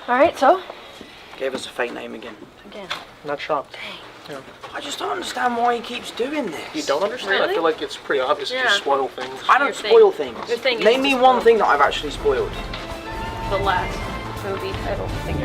Alright, so? Gave us a fake name again. Again. Not shocked. Dang. Yeah. I just don't understand why he keeps doing this. You don't understand? Really? I feel like it's pretty obvious to just spoil things. I don't Your thing. spoil things. Your thing is Name to me spoil. one thing that I've actually spoiled. The last movie title thing.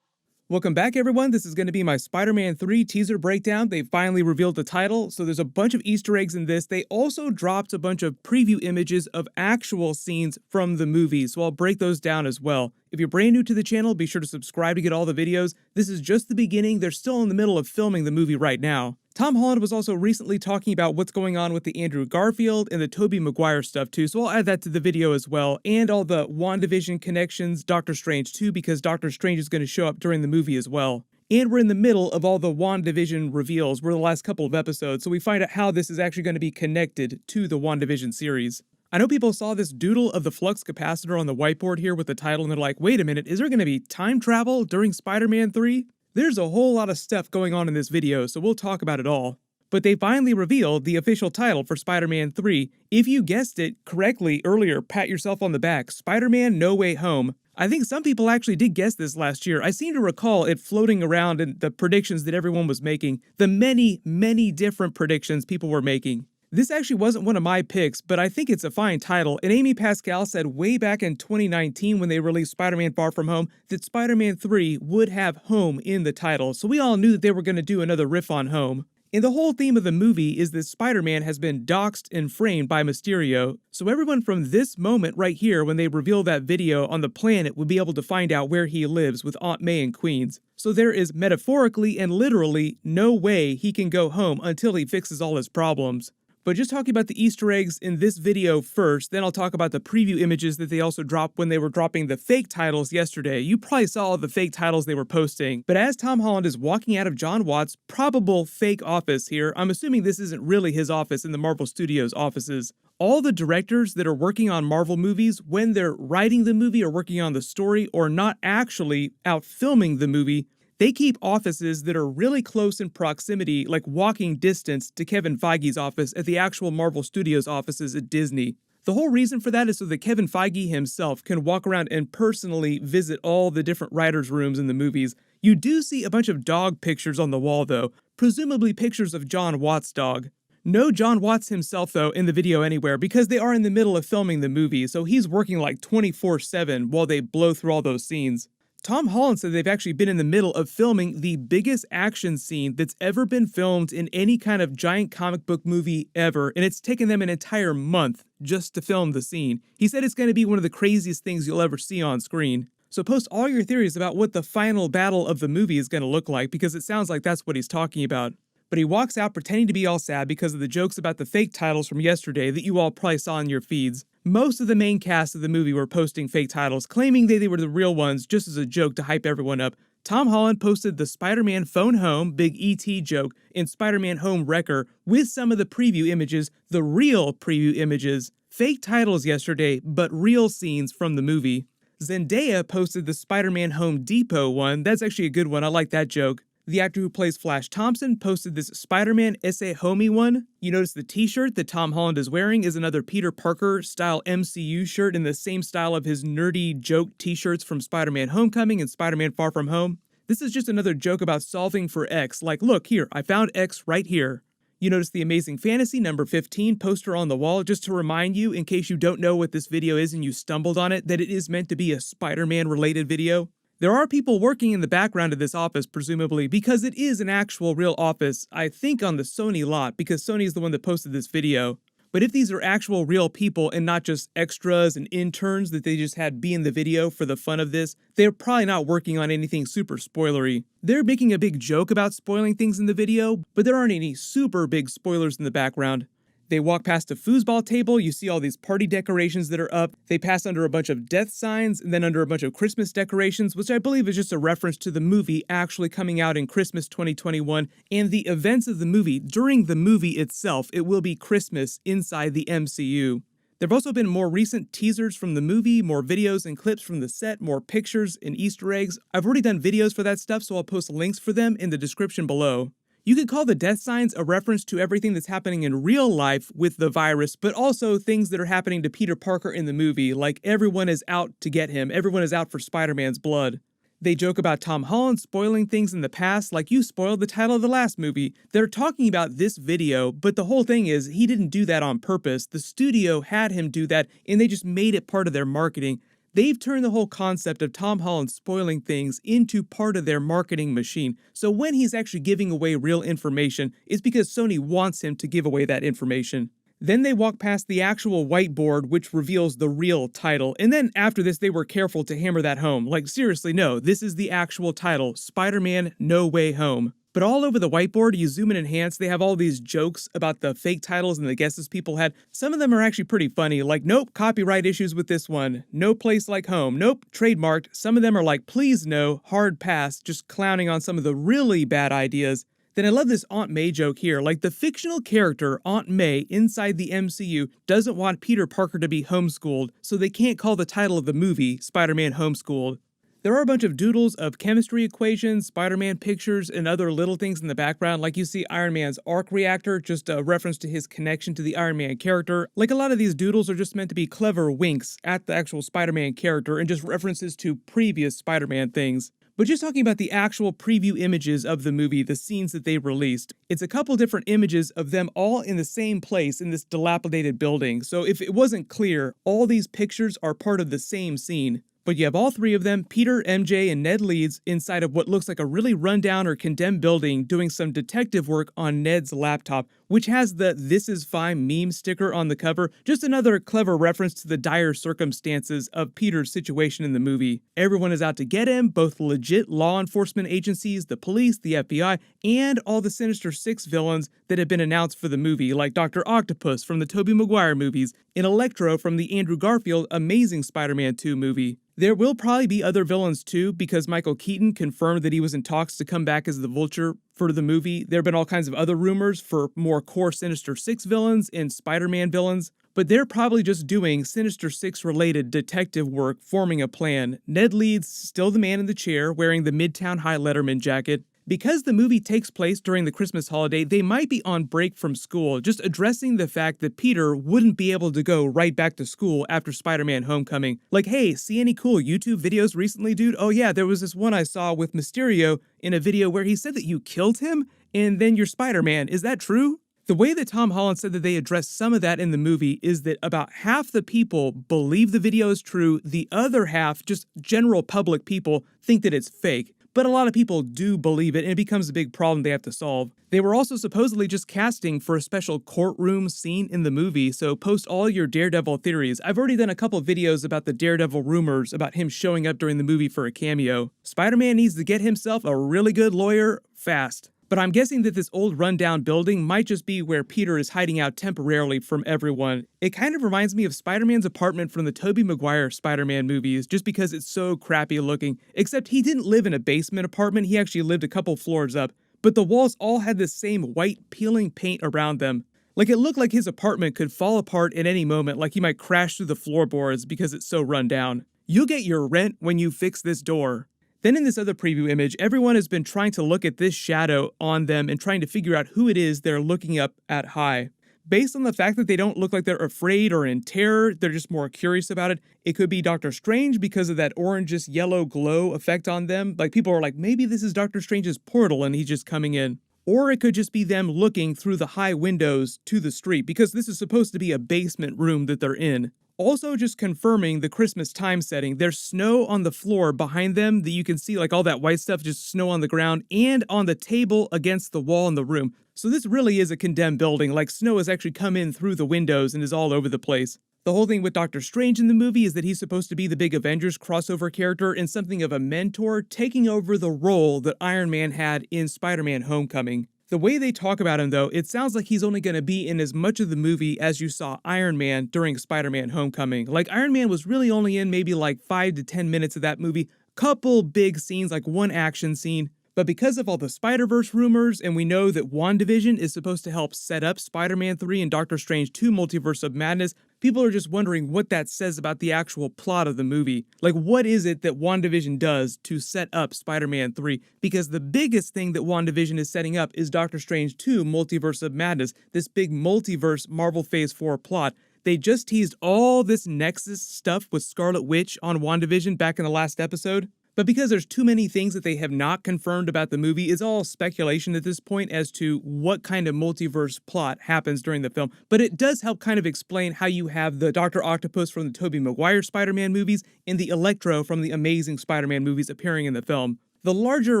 Welcome back, everyone. This is going to be my Spider-Man 3 teaser breakdown. They finally revealed the title, so there's a bunch of Easter eggs in this. They also dropped a bunch of preview images of actual scenes from the movie, so I'll break those down as well. If you're brand new to the channel, be sure to subscribe to get all the videos. This is just the beginning. They're still in the middle of filming the movie right now. Tom Holland was also recently talking about what's going on with the Andrew Garfield and the Tobey Maguire stuff too, so I'll add that to the video as well, and all the WandaVision connections, Doctor Strange too, because Doctor Strange is going to show up during the movie as well. And we're in the middle of all the WandaVision reveals. We're the last couple of episodes, so we find out how this is actually going to be connected to the WandaVision series. I know people saw this doodle of the flux capacitor on the whiteboard here with the title, and they're like, wait a minute, is there going to be time travel during Spider-Man 3? There's a whole lot of stuff going on in this video, so we'll talk about it all. But they finally revealed the official title for Spider-Man 3. If you guessed it correctly earlier, pat yourself on the back. Spider-Man No Way Home. I think some people actually did guess this last year. I seem to recall it floating around in the predictions that everyone was making. The many, many different predictions people were making. This actually wasn't one of my picks, but I think it's a fine title, and Amy Pascal said way back in 2019 when they released Spider-Man Far From Home that Spider-Man 3 would have home in the title, so we all knew that they were going to do another riff on home. And the whole theme of the movie is that Spider-Man has been doxxed and framed by Mysterio, so everyone from this moment right here when they reveal that video on the planet would be able to find out where he lives with Aunt May in Queens. So there is metaphorically and literally no way he can go home until he fixes all his problems. But just talking about the Easter eggs in this video first, then I'll talk about the preview images that they also dropped when they were dropping the fake titles yesterday. You probably saw all the fake titles they were posting. But as Tom Holland is walking out of Jon Watts' probable fake office here, I'm assuming this isn't really his office in the Marvel Studios offices. All the directors that are working on Marvel movies, when they're writing the movie or working on the story or not actually out filming the movie, they keep offices that are really close in proximity, like walking distance, to Kevin Feige's office at the actual Marvel Studios offices at Disney. The whole reason for that is so that Kevin Feige himself can walk around and personally visit all the different writers' rooms in the movies. You do see a bunch of dog pictures on the wall though, presumably pictures of Jon Watts' dog. No Jon Watts himself though in the video anywhere because they are in the middle of filming the movie, so he's working like 24/7 while they blow through all those scenes. Tom Holland said they've actually been in the middle of filming the biggest action scene that's ever been filmed in any kind of giant comic book movie ever, and it's taken them an entire month just to film the scene. He said it's going to be one of the craziest things you'll ever see on screen. So post all your theories about what the final battle of the movie is going to look like, because it sounds like that's what he's talking about. But he walks out pretending to be all sad because of the jokes about the fake titles from yesterday that you all probably saw in your feeds. Most of the main cast of the movie were posting fake titles, claiming they were the real ones just as a joke to hype everyone up. Tom Holland posted the Spider-Man Phone Home Big E.T. joke in Spider-Man Home Wrecker with some of the preview images, the real preview images. Fake titles yesterday, but real scenes from the movie. Zendaya posted the Spider-Man Home Depot one. That's actually a good one. I like that joke. The actor who plays Flash Thompson posted this Spider-Man Esse Homie one. You notice the t-shirt that Tom Holland is wearing is another Peter Parker style MCU shirt in the same style of his nerdy joke t-shirts from Spider-Man Homecoming and Spider-Man Far From Home. This is just another joke about solving for X, like look here, I found X right here. You notice the Amazing Fantasy number 15 poster on the wall just to remind you, in case you don't know what this video is and you stumbled on it, that it is meant to be a Spider-Man related video. There are people working in the background of this office, presumably, because it is an actual real office, I think on the Sony lot, because Sony is the one that posted this video. But if these are actual real people and not just extras and interns that they just had be in the video for the fun of this, they're probably not working on anything super spoilery. They're making a big joke about spoiling things in the video, but there aren't any super big spoilers in the background. They walk past a foosball table, you see all these party decorations that are up. They pass under a bunch of death signs and then under a bunch of Christmas decorations, which I believe is just a reference to the movie actually coming out in Christmas 2021 and the events of the movie. During the movie itself, it will be Christmas inside the MCU. There have also been more recent teasers from the movie, more videos and clips from the set, more pictures and Easter eggs. I've already done videos for that stuff, so I'll post links for them in the description below. You could call the death signs a reference to everything that's happening in real life with the virus, but also things that are happening to Peter Parker in the movie, like everyone is out to get him, everyone is out for Spider-Man's blood. They joke about Tom Holland spoiling things in the past, like you spoiled the title of the last movie. They're talking about this video, but the whole thing is he didn't do that on purpose. The studio had him do that, and they just made it part of their marketing. They've turned the whole concept of Tom Holland spoiling things into part of their marketing machine. So when he's actually giving away real information, it's because Sony wants him to give away that information. Then they walk past the actual whiteboard, which reveals the real title. And then after this, they were careful to hammer that home. Like, seriously, no, this is the actual title, Spider-Man No Way Home. But all over the whiteboard, you zoom and enhance, they have all these jokes about the fake titles and the guesses people had. Some of them are actually pretty funny, like, nope, copyright issues with this one. No place like home. Nope, trademarked. Some of them are like, please no, hard pass, just clowning on some of the really bad ideas. Then I love this Aunt May joke here, like the fictional character Aunt May inside the MCU doesn't want Peter Parker to be homeschooled, so they can't call the title of the movie Spider-Man Homeschooled. There are a bunch of doodles of chemistry equations, Spider-Man pictures, and other little things in the background, like you see Iron Man's arc reactor, just a reference to his connection to the Iron Man character. Like a lot of these doodles are just meant to be clever winks at the actual Spider-Man character and just references to previous Spider-Man things. But just talking about the actual preview images of the movie, the scenes that they released, it's a couple different images of them all in the same place in this dilapidated building. So if it wasn't clear, all these pictures are part of the same scene. But you have all three of them, Peter, MJ, and Ned Leeds, inside of what looks like a really rundown or condemned building doing some detective work on Ned's laptop, which has the "This is fine" meme sticker on the cover, just another clever reference to the dire circumstances of Peter's situation in the movie. Everyone is out to get him, both legit law enforcement agencies, the police, the FBI, and all the Sinister Six villains that have been announced for the movie, like Dr. Octopus from the Tobey Maguire movies, and Electro from the Andrew Garfield Amazing Spider-Man 2 movie. There will probably be other villains too, because Michael Keaton confirmed that he was in talks to come back as the Vulture for the movie. There have been all kinds of other rumors for more core Sinister Six villains and Spider-Man villains, but they're probably just doing Sinister Six related detective work, forming a plan. Ned Leeds, still the man in the chair, wearing the Midtown High Letterman jacket. Because the movie takes place during the Christmas holiday, they might be on break from school, just addressing the fact that Peter wouldn't be able to go right back to school after Spider-Man Homecoming. Like, hey, see any cool YouTube videos recently, dude? Oh yeah, there was this one I saw with Mysterio in a video where he said that you killed him, and then you're Spider-Man. Is that true? The way that Tom Holland said that they addressed some of that in the movie is that about half the people believe the video is true, the other half, just general public people, think that it's fake. But a lot of people do believe it, and it becomes a big problem they have to solve. They were also supposedly just casting for a special courtroom scene in the movie, so post all your Daredevil theories. I've already done a couple videos about the Daredevil rumors about him showing up during the movie for a cameo. Spider-Man needs to get himself a really good lawyer fast. But I'm guessing that this old rundown building might just be where Peter is hiding out temporarily from everyone. It kind of reminds me of Spider-Man's apartment from the Tobey Maguire Spider-Man movies, just because it's so crappy looking. Except he didn't live in a basement apartment, he actually lived a couple floors up. But the walls all had the same white peeling paint around them. Like it looked like his apartment could fall apart at any moment, like he might crash through the floorboards because it's so run down. You'll get your rent when you fix this door. Then in this other preview image, everyone has been trying to look at this shadow on them and trying to figure out who it is they're looking up at high. Based on the fact that they don't look like they're afraid or in terror, they're just more curious about it. It could be Doctor Strange because of that orangish yellow glow effect on them. Like people are like, maybe this is Doctor Strange's portal and he's just coming in. Or it could just be them looking through the high windows to the street because this is supposed to be a basement room that they're in. Also just confirming the Christmas time setting, there's snow on the floor behind them that you can see, like all that white stuff, just snow on the ground and on the table against the wall in the room. So this really is a condemned building, like snow has actually come in through the windows and is all over the place. The whole thing with Doctor Strange in the movie is that he's supposed to be the big Avengers crossover character and something of a mentor, taking over the role that Iron Man had in Spider-Man Homecoming. The way they talk about him, though, it sounds like he's only going to be in as much of the movie as you saw Iron Man during Spider-Man Homecoming. Like, Iron Man was really only in maybe like 5 to 10 minutes of that movie, couple big scenes, like one action scene. But because of all the Spider-Verse rumors, and we know that WandaVision is supposed to help set up Spider-Man 3 and Doctor Strange 2 Multiverse of Madness, people are just wondering what that says about the actual plot of the movie. Like, what is it that WandaVision does to set up Spider-Man 3? Because the biggest thing that WandaVision is setting up is Doctor Strange 2 Multiverse of Madness, this big multiverse Marvel Phase 4 plot. They just teased all this Nexus stuff with Scarlet Witch on WandaVision back in the last episode. But because there's too many things that they have not confirmed about the movie, it's all speculation at this point as to what kind of multiverse plot happens during the film. But it does help kind of explain how you have the Dr. Octopus from the Tobey Maguire Spider-Man movies and the Electro from the Amazing Spider-Man movies appearing in the film. The larger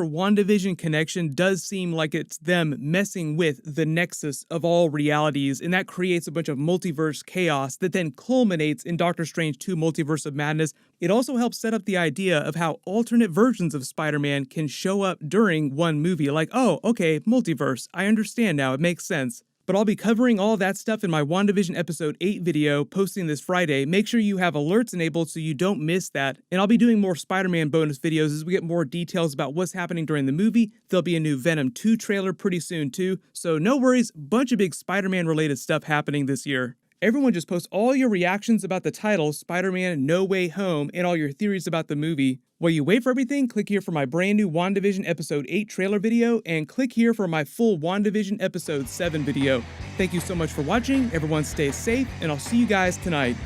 WandaVision connection does seem like it's them messing with the nexus of all realities, and that creates a bunch of multiverse chaos that then culminates in Doctor Strange 2 Multiverse of Madness. It also helps set up the idea of how alternate versions of Spider-Man can show up during one movie. Like, oh, okay, multiverse. I understand now. It makes sense. But I'll be covering all that stuff in my WandaVision Episode 8 video posting this Friday. Make sure you have alerts enabled so you don't miss that. And I'll be doing more Spider-Man bonus videos as we get more details about what's happening during the movie. There'll be a new Venom 2 trailer pretty soon too. So no worries, bunch of big Spider-Man related stuff happening this year. Everyone just post all your reactions about the title, Spider-Man No Way Home, and all your theories about the movie. While you wait for everything, click here for my brand new WandaVision Episode 8 trailer video, and click here for my full WandaVision Episode 7 video. Thank you so much for watching, everyone stay safe, and I'll see you guys tonight.